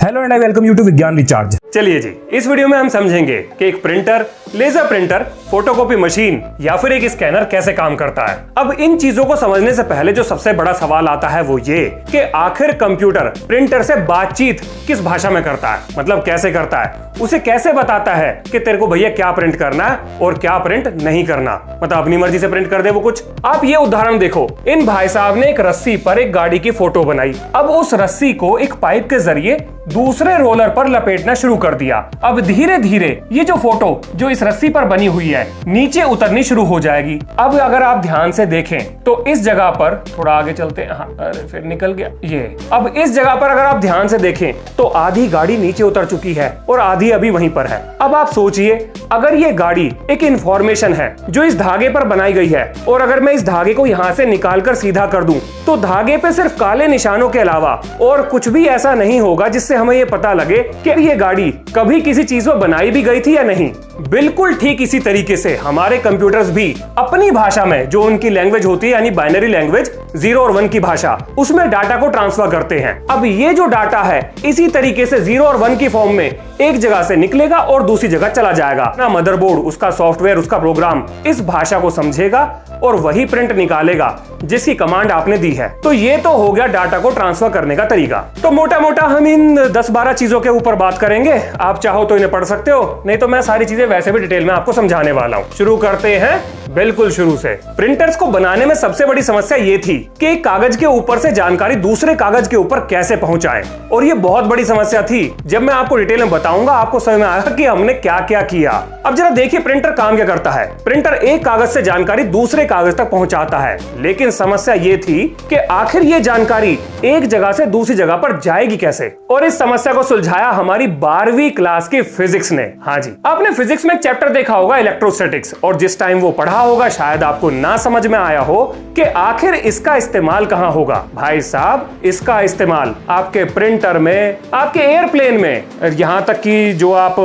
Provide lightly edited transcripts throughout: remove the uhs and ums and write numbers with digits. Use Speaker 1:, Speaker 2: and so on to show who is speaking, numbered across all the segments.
Speaker 1: Hello and I welcome you to Vigyan recharge.
Speaker 2: चलिए जी, इस वीडियो में हम समझेंगे कि एक printer, laser printer, photocopy machine या फिर एक स्कैनर कैसे काम करता है। अब इन चीजों को समझने से पहले जो सबसे बड़ा सवाल आता है वो ये कि आखिर कंप्यूटर प्रिंटर से बातचीत किस भाषा में करता है, मतलब कैसे करता है, उसे कैसे बताता है कि तेरे को भैया क्या प्रिंट करना है और क्या प्रिंट नहीं करना, मतलब अपनी मर्जी से प्रिंट कर दे वो कुछ। आप ये उदाहरण देखो, इन भाई साहब ने एक रस्सी पर एक गाड़ी की फोटो बनाई। अब उस रस्सी को एक पाइप के जरिए दूसरे रोलर पर लपेटना शुरू कर दिया। अब धीरे धीरे ये जो फोटो जो इस रस्सी पर बनी हुई है नीचे उतरनी शुरू हो जाएगी। अब अगर आप ध्यान से देखें तो इस जगह पर थोड़ा आगे चलते हैं, अरे फिर निकल गया ये। अब इस जगह पर अगर आप ध्यान से देखें तो आधी गाड़ी नीचे उतर चुकी है और आधी अभी वहीं पर है। अब आप सोचिए, अगर ये गाड़ी एक इंफॉर्मेशन है जो इस धागे पर बनाई गई है और अगर मैं इस धागे को यहाँ से निकालकर सीधा कर दूं तो धागे पे सिर्फ काले निशानों के अलावा और कुछ भी ऐसा नहीं होगा जिससे हमें ये पता लगे कि ये गाड़ी कभी किसी चीज में बनाई भी गई थी या नहीं। बिल्कुल ठीक इसी तरीके से हमारे कंप्यूटर्स भी अपनी भाषा में, जो उनकी लैंग्वेज होती है यानी बाइनरी लैंग्वेज 0 और 1 की भाषा, उसमें डाटा को ट्रांसफर करते हैं। अब ये जो डाटा है इसी तरीके से 0 और 1 की फॉर्म में एक जगह से निकलेगा और दूसरी जगह चला जाएगा। ना मदरबोर्ड, उसका सॉफ्टवेयर, उसका प्रोग्राम इस भाषा को समझेगा और वही प्रिंट निकालेगा जिसकी कमांड आपने दी है। तो ये तो हो गया डाटा को ट्रांसफर करने का तरीका। तो मोटा मोटा हम इन 10-12 चीजों के ऊपर बात करेंगे। आप चाहो तो इन्हें पढ़ सकते हो, नहीं तो मैं सारी चीजें वैसे भी डिटेल में आपको समझाने वाला हूँ। शुरू करते हैं बिल्कुल शुरू से। प्रिंटर्स को बनाने में सबसे बड़ी समस्या ये थी कि एक कागज के ऊपर से जानकारी दूसरे कागज के ऊपर कैसे पहुंचाएं, और ये बहुत बड़ी समस्या थी। जब मैं आपको डिटेल में बताऊंगा आपको समझ में आएगा कि हमने क्या क्या किया। अब जरा देखिए प्रिंटर काम क्या करता है। प्रिंटर एक कागज से जानकारी दूसरे कागज तक पहुंचाता है, लेकिन समस्या ये थी कि आखिर ये जानकारी एक जगह से दूसरी जगह पर जाएगी कैसे, और इस समस्या को सुलझाया हमारी 12वीं क्लास की फिजिक्स ने। हाँ जी, आपने फिजिक्स में एक चैप्टर देखा होगा इलेक्ट्रोस्टैटिक्स, और जिस टाइम वो पढ़ा होगा शायद आपको ना समझ में आया हो कि आखिर इसका इस्तेमाल कहां होगा। भाई साहब, इसका इस्तेमाल आपके प्रिंटर में, आपके एयरप्लेन में, यहां तक कि जो आप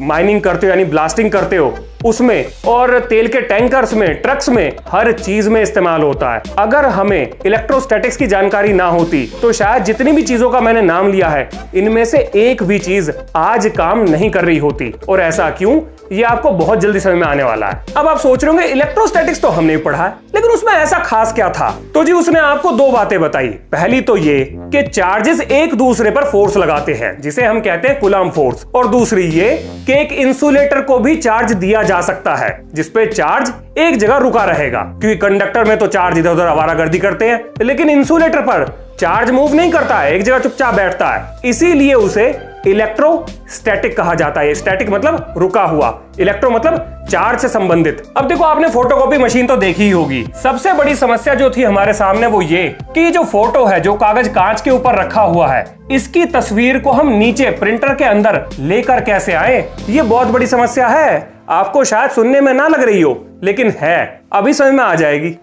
Speaker 2: माइनिंग करते हो यानी ब्लास्टिंग करते हो उसमें, और तेल के टैंकर्स में, ट्रक्स में, हर चीज में इस्तेमाल होता है। अगर हमें इलेक्ट्रोस्टैटिक्स की जानकारी ना होती तो शायद जितनी भी चीजों का मैंने नाम लिया है इनमें से एक भी चीज आज काम नहीं कर रही होती। और ऐसा क्यों, ये आपको बहुत जल्दी समझ में आने वाला है। अब आप सोच रहे होंगे इलेक्ट्रोस्टैटिक्स तो हमने पढ़ा है, लेकिन उसमें ऐसा खास क्या था। तो जी उसने आपको 2 बातें बताई। पहली तो ये कि चार्जेस एक दूसरे पर फोर्स लगाते हैं जिसे हम कहते हैं कूलम्ब फोर्स, और दूसरी ये कि एक इंसुलेटर को भी चार्ज दिया जा सकता है जिसपे चार्ज एक जगह रुका रहेगा, क्योंकि कंडक्टर में तो चार्ज इधर उधर आवारागर्दी करते हैं, लेकिन इंसुलेटर पर चार्ज मूव नहीं करता है, एक जगह चुपचाप बैठता है। इसीलिए उसे इलेक्ट्रोस्टैटिक कहा जाता है। स्टैटिक मतलब रुका हुआ, इलेक्ट्रो मतलब चार्ज से संबंधित। अब देखो, आपने फोटोकॉपी मशीन तो देखी ही होगी। सबसे बड़ी समस्या जो थी हमारे सामने वो ये कि ये जो फोटो है, जो कागज कांच के ऊपर रखा हुआ है, इसकी तस्वीर को हम नीचे प्रिंटर के अंदर लेकर कैसे आए, ये बहुत बड़ी समस्या है। आपको शायद सुनने में ना लग रही हो, लेकिन है, अभी समझ में आ जाएगी।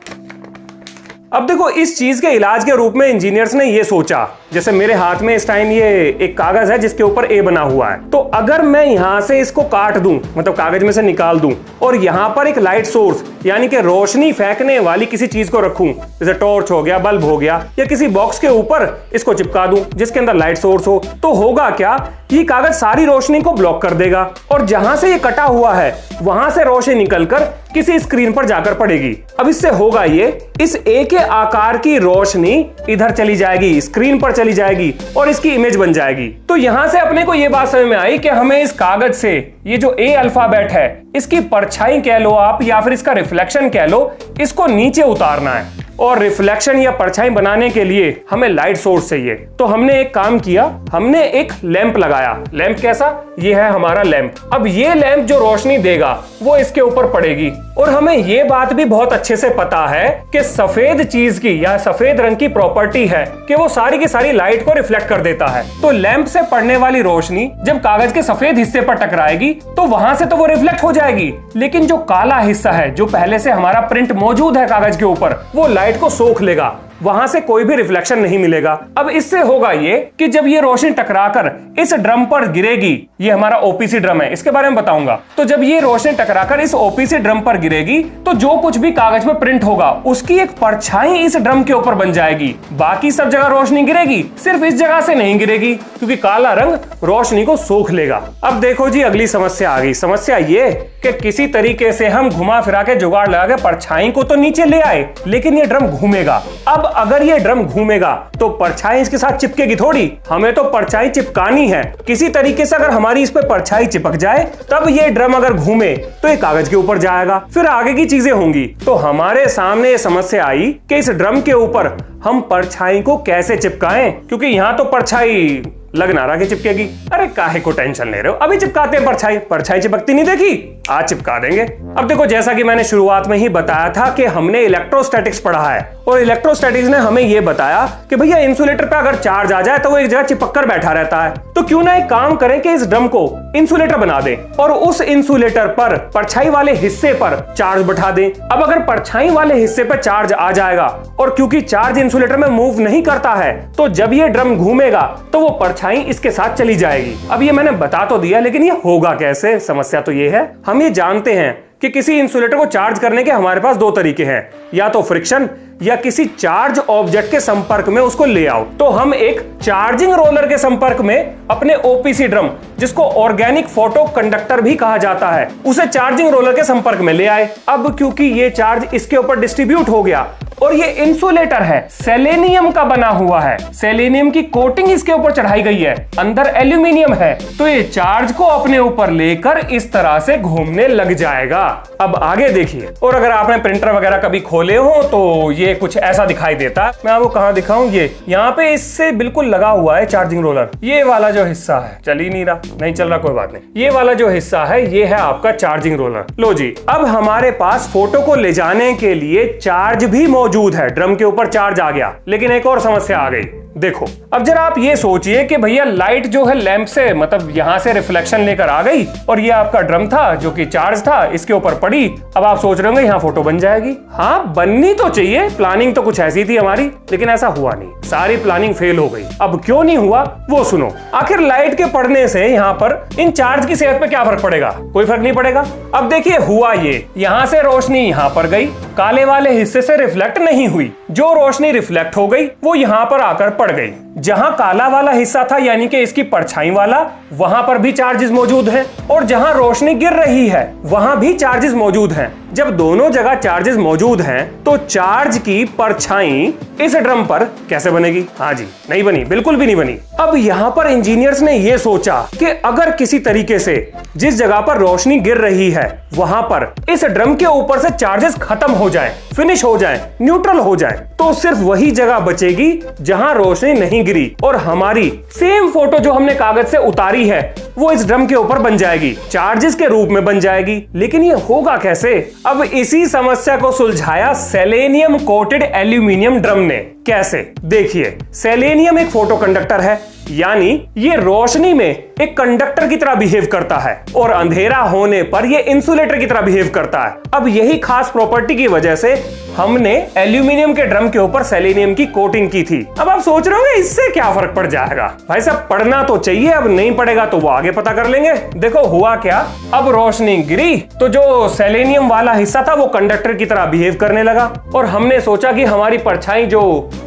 Speaker 2: अब देखो, इस चीज के इलाज के रूप में इंजीनियर्स ने ये सोचा, जैसे मेरे हाथ में इस टाइम ये एक कागज है जिसके ऊपर ए बना हुआ है, तो अगर मैं यहां से इसको काट दूं, मतलब कागज में से निकाल दूं, और यहां पर एक लाइट सोर्स यानी कि रोशनी फेंकने वाली किसी चीज को रखूं, जैसे टॉर्च हो गया, बल्ब हो गया, या किसी बॉक्स के ऊपर इसको चिपका दूं जिसके अंदर लाइट सोर्स हो, तो होगा क्या, ये कागज सारी रोशनी को ब्लॉक कर देगा और जहां से ये कटा हुआ है वहां से रोशनी निकलकर किसी स्क्रीन पर जाकर पड़ेगी। अब इससे होगा ये, इस ए के आकार की रोशनी इधर चली जाएगी, स्क्रीन पर चली जाएगी और इसकी इमेज बन जाएगी। तो यहां से अपने को ये बात समझ में आई कि हमें इस कागज से ये जो ए अल्फाबेट है इसकी परछाई कह लो आप या फिर इसका रिफ्लेक्शन कह लो, इसको नीचे उतारना है। और रिफ्लेक्शन या परछाई बनाने के लिए हमें लाइट सोर्स चाहिए। तो हमने एक काम किया, हमने एक लैंप लगाया। लैंप कैसा, ये है हमारा लैंप। अब ये लैंप जो रोशनी देगा वो इसके ऊपर पड़ेगी, और हमें ये बात भी बहुत अच्छे से पता है कि सफेद चीज की या सफेद रंग की प्रॉपर्टी है कि वो सारी की सारी लाइट को रिफ्लेक्ट कर देता है। तो लैंप से पड़ने वाली रोशनी जब कागज के सफेद हिस्से पर टकराएगी तो वहां से तो वो रिफ्लेक्ट हो जाएगी, लेकिन जो काला हिस्सा है, जो पहले से हमारा प्रिंट मौजूद है कागज के ऊपर, वो लाइट को सोख लेगा। वहां से कोई भी रिफ्लेक्शन नहीं मिलेगा। अब इससे होगा ये कि जब ये रोशनी टकराकर इस ड्रम पर गिरेगी, ये हमारा ओपीसी ड्रम है, इसके बारे में बताऊंगा। तो जब ये रोशनी टकराकर इस ओपीसी ड्रम पर गिरेगी तो जो कुछ भी कागज में प्रिंट होगा उसकी एक परछाई इस ड्रम के ऊपर बन जाएगी। बाकी सब जगह रोशनी गिरेगी, सिर्फ इस जगह से नहीं गिरेगी क्योंकि काला रंग रोशनी को सोख लेगा। अब देखो जी, अगली समस्या आ गई। समस्या ये कि किसी तरीके से हम घुमा फिरा के जुगाड़ लगा के परछाई को तो नीचे ले आए, लेकिन ये ड्रम घूमेगा। अब अगर ये ड्रम घूमेगा तो परछाई इसके साथ चिपकेगी थोड़ी, हमें तो परछाई चिपकानी है। किसी तरीके से अगर हमारी इस पे परछाई चिपक जाए तब ये ड्रम अगर घूमे तो ये कागज के ऊपर जाएगा, फिर आगे की चीजें होंगी। तो हमारे सामने ये समस्या आई कि इस ड्रम के ऊपर हम परछाई को कैसे चिपकाएं, क्योंकि यहां तो परछाई लग ना रहा कि चिपकेगी। अरे काहे को टेंशन ले रहे हो, अभी चिपकाते हैं परछाई। परछाई चिपकती नहीं देखी, आज चिपका देंगे। अब देखो, जैसा कि मैंने शुरुआत में ही बताया था कि हमने इलेक्ट्रोस्टैटिक्स पढ़ा है और इलेक्ट्रोस्टैटिक्स ने हमें यह बताया कि भैया इंसुलेटर पे अगर चार्ज आ जाए तो वो एक जगह चिपक कर बैठा रहता है। तो क्यों ना एक काम करें कि इस ड्रम को इंसुलेटर बना दें और उस इंसुलेटर पर परछाई वाले हिस्से पर चार्ज बैठा दें। अब अगर परछाई वाले हिस्से पर चार्ज आ जाएगा और क्योंकि चार्ज इंसुलेटर में मूव नहीं करता है तो जब ये ड्रम घूमेगा तो वो परछाई इसके साथ चली जाएगी। अब ये मैंने बता तो दिया, लेकिन ये होगा कैसे? समस्या तो ये है, हम ये जानते हैं कि किसी इंसुलेटर को चार्ज करने के हमारे पास दो तरीके हैं, या तो फ्रिक्शन या किसी चार्ज ऑब्जेक्ट के संपर्क में उसको ले आओ। तो हम एक चार्जिंग रोलर के संपर्क में अपने ओपीसी ड्रम, जिसको ऑर्गेनिक फोटो कंडक्टर भी कहा जाता है, उसे चार्जिंग रोलर के संपर्क में ले आए। अब क्योंकि ये चार्ज इसके ऊपर डिस्ट्रीब्यूट हो गया और ये इंसुलेटर है, सेलेनियम का बना हुआ है, सेलेनियम की कोटिंग इसके ऊपर चढ़ाई गई है, अंदर एल्यूमिनियम है, तो ये चार्ज को अपने ऊपर लेकर इस तरह से घूमने लग जाएगा। अब आगे देखिए, और अगर आपने प्रिंटर वगैरह कभी खोले हो तो ये कुछ ऐसा दिखाई देता है। मैं आपको कहां दिखाऊं, ये यहाँ पे इससे बिल्कुल लगा हुआ है चार्जिंग रोलर। ये वाला जो हिस्सा है, चल ही नहीं रहा, नहीं चल रहा, कोई बात नहीं। ये वाला जो हिस्सा है ये है आपका चार्जिंग रोलर। लो जी, अब हमारे पास फोटो को ले जाने के लिए चार्ज भी मौजूद है, ड्रम के ऊपर चार्ज आ गया। लेकिन एक और समस्या आ गई। देखो, अब जरा आप ये सोचिए कि भैया लाइट जो है लैंप से, मतलब यहां से रिफ्लेक्शन लेकर आ गई और ये आपका ड्रम था जो कि चार्ज था, इसके ऊपर पड़ी। अब आप सोच रहे होंगे यहां फोटो बन जाएगी। हाँ, बननी तो चाहिए, प्लानिंग तो कुछ ऐसी थी हमारी, लेकिन ऐसा हुआ नहीं, सारी प्लानिंग फेल हो गई। अब क्यों नहीं हुआ वो सुनो। आखिर लाइट के पड़ने से यहाँ पर इन चार्ज की सेहत पे क्या फर्क पड़ेगा? कोई फर्क नहीं पड़ेगा। अब देखिए, हुआ ये, यहां से रोशनी यहां पर गई, काले वाले हिस्से से रिफ्लेक्ट नहीं हुई। जो रोशनी रिफ्लेक्ट हो गई वो यहां पर आकर पड़ गई। जहां काला वाला हिस्सा था यानी कि इसकी परछाई वाला, वहां पर भी चार्जेस मौजूद हैं और जहां रोशनी गिर रही है वहां भी चार्जेस मौजूद हैं। जब दोनों जगह चार्जेस मौजूद हैं तो चार्ज की परछाई इस ड्रम पर कैसे बनेगी? हाँ जी, नहीं बनी, बिल्कुल भी नहीं बनी। अब यहां पर इंजीनियर्स ने यह सोचा कि अगर किसी तरीके से जिस जगह पर रोशनी गिर रही है वहां पर इस ड्रम के ऊपर से चार्जेस खत्म हो जाएं, फिनिश हो जाएं, न्यूट्रल हो जाएं, तो सिर्फ वही जगह बचेगी जहां रोशनी नहीं गिरी और हमारी सेम फोटो जो हमने कागज से उतारी है वो इस ड्रम के ऊपर बन जाएगी, चार्जेस के रूप में बन जाएगी। लेकिन ये होगा कैसे? अब इसी समस्या को सुलझाया सेलेनियम कोटेड एल्यूमिनियम ड्रम ने। कैसे? देखिए, सेलेनियम एक फोटो कंडक्टर है, यानी ये रोशनी में एक कंडक्टर की तरह बिहेव करता है और अंधेरा होने पर ये इंसुलेटर की तरह बिहेव करता है। अब यही खास प्रॉपर्टी की वजह से हमने एल्यूमिनियम के ड्रम के ऊपर सेलेनियम की कोटिंग की थी। अब आप सोच रहे होंगे इससे क्या फर्क पड़ जाएगा? भाई साहब, पढ़ना तो चाहिए, अब नहीं पड़ेगा तो वो आगे पता कर लेंगे। देखो हुआ क्या, अब रोशनी गिरी तो जो सेलेनियम वाला हिस्सा था वो कंडक्टर की तरह बिहेव करने लगा और हमने सोचा कि हमारी परछाई जो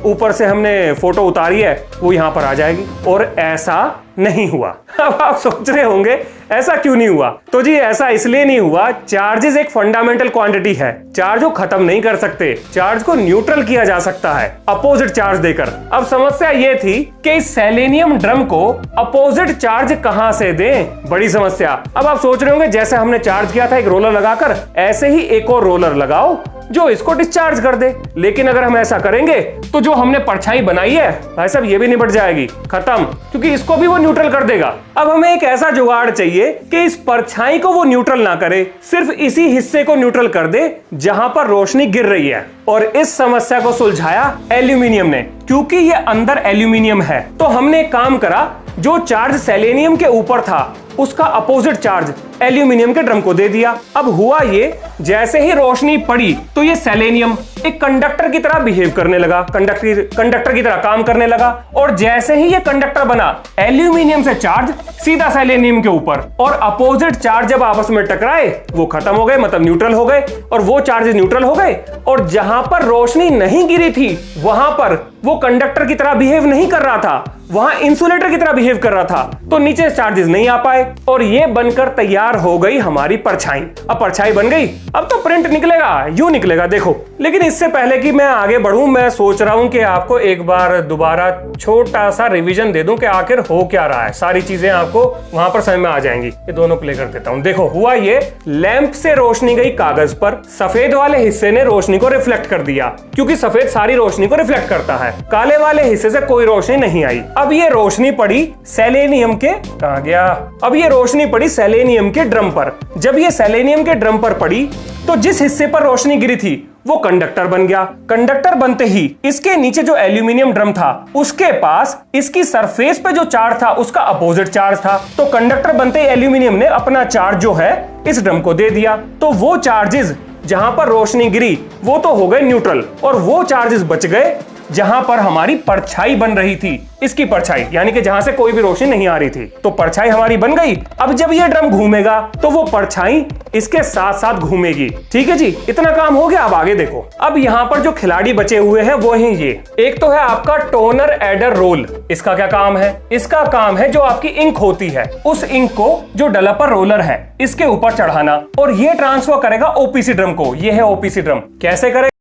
Speaker 2: ऊपर से हमने फोटो उतारी है वो यहां पर आ जाएगी, और ऐसा नहीं हुआ। अब आप सोच रहे होंगे ऐसा क्यों नहीं हुआ? तो जी ऐसा इसलिए नहीं हुआ, चार्जेस एक फंडामेंटल क्वांटिटी है, चार्ज को खत्म नहीं कर सकते, चार्ज को न्यूट्रल किया जा सकता है अपोजिट चार्ज देकर। अब समस्या ये थी कि इस सेलेनियम ड्रम को अपोजिट चार्ज कहां से दें? बड़ी समस्या। अब आप सोच रहे होंगे जैसे हमने चार्ज किया था एक रोलर लगाकर, ऐसे ही एक और रोलर लगाओ जो इसको डिस्चार्ज कर दे। लेकिन अगर हम ऐसा करेंगे तो जो हमने परछाई बनाई है भाई साहब ये भी निपट जाएगी, खत्म, क्योंकि इसको भी वो न्यूट्रल कर देगा। अब हमें एक ऐसा जुगाड़ चाहिए कि इस परछाई को वो न्यूट्रल ना करे, सिर्फ इसी हिस्से को न्यूट्रल कर दे जहां पर रोशनी गिर रही है। और इस समस्या को सुलझाया एल्यूमिनियम ने, क्योंकि ये अंदर एल्यूमिनियम है। तो हमने एक काम करा, जो चार्ज सेलेनियम के ऊपर था उसका अपोजिट चार्ज एल्यूमिनियम के ड्रम को दे दिया। अब हुआ ये, जैसे ही रोशनी पड़ी तो ये सेलेनियम एक कंडक्टर की तरह बिहेव करने लगा, कंडक्टर की तरह काम करने लगा। और जैसे ही ये कंडक्टर बना, एल्यूमिनियम से चार्ज सीधा सेलेनियम के ऊपर, और अपोजिट चार्ज जब आपस में टकराए वो खत्म हो गए, मतलब न्यूट्रल हो गए, और वो चार्ज न्यूट्रल हो गए। और जहां पर रोशनी नहीं गिरी थी वहां पर वो कंडक्टर की तरह बिहेव नहीं कर रहा था, वहां इंसुलेटर की तरह बिहेव कर रहा था, तो नीचे चार्जेस नहीं आ पाए और ये बनकर तैयार हो गई हमारी परछाई। अब परछाई बन गई, अब तो प्रिंट निकलेगा, यूं निकलेगा देखो। लेकिन इससे पहले कि मैं आगे बढ़ूं, मैं सोच रहा हूं कि आपको एक बार दोबारा छोटा सा रिवीजन दे दूं कि आखिर हो क्या रहा है। सारी चीजें आपको वहां पर समझ में आ जाएंगी। ये दोनों प्ले कर देता हूं। देखो हुआ ये, लैंप से रोशनी गई कागज पर, सफेद वाले हिस्से ने रोशनी को रिफ्लेक्ट कर दिया, क्योंकि सफेद सारी रोशनी को रिफ्लेक्ट करता है, काले वाले हिस्से से कोई रोशनी नहीं आई। अब ये रोशनी पड़ी सेलेनियम के, कहां गया, अब ये रोशनी पड़ी सेलेनियम के ड्रम पर। जब ये सेलेनियम के ड्रम पर पड़ी तो जिस हिस्से पर रोशनी गिरी थी वो कंडक्टर बन गया। कंडक्टर बनते ही इसके नीचे जो एल्यूमिनियम ड्रम था उसके पास इसकी सरफेस पे जो चार्ज था उसका अपोजिट चार्ज था। तो कंडक्टर बनते ही एल्यूमिनियम ने अपना चार्ज जो है इस ड्रम को दे दिया। तो वो चार्जेस जहां पर रोशनी गिरी वो तो हो गए न्यूट्रल, और वो चार्जेस बच गए जहां पर हमारी परछाई बन रही थी, इसकी परछाई, यानी कि जहां से कोई भी रोशनी नहीं आ रही थी। तो परछाई हमारी बन गई। अब जब ये ड्रम घूमेगा तो वो परछाई इसके साथ साथ घूमेगी। ठीक है जी, इतना काम हो गया। अब आगे देखो, अब यहां पर जो खिलाड़ी बचे हुए हैं वो हैं ये। एक तो है आपका टोनर एडर रोल। इसका क्या काम है? इसका काम है जो आपकी इंक होती है उस इंक को जो डेवलपर रोलर है इसके ऊपर चढ़ाना, और ये ट्रांसफर करेगा ओपीसी ड्रम को। ये है ओपीसी ड्रम। कैसे करेगा?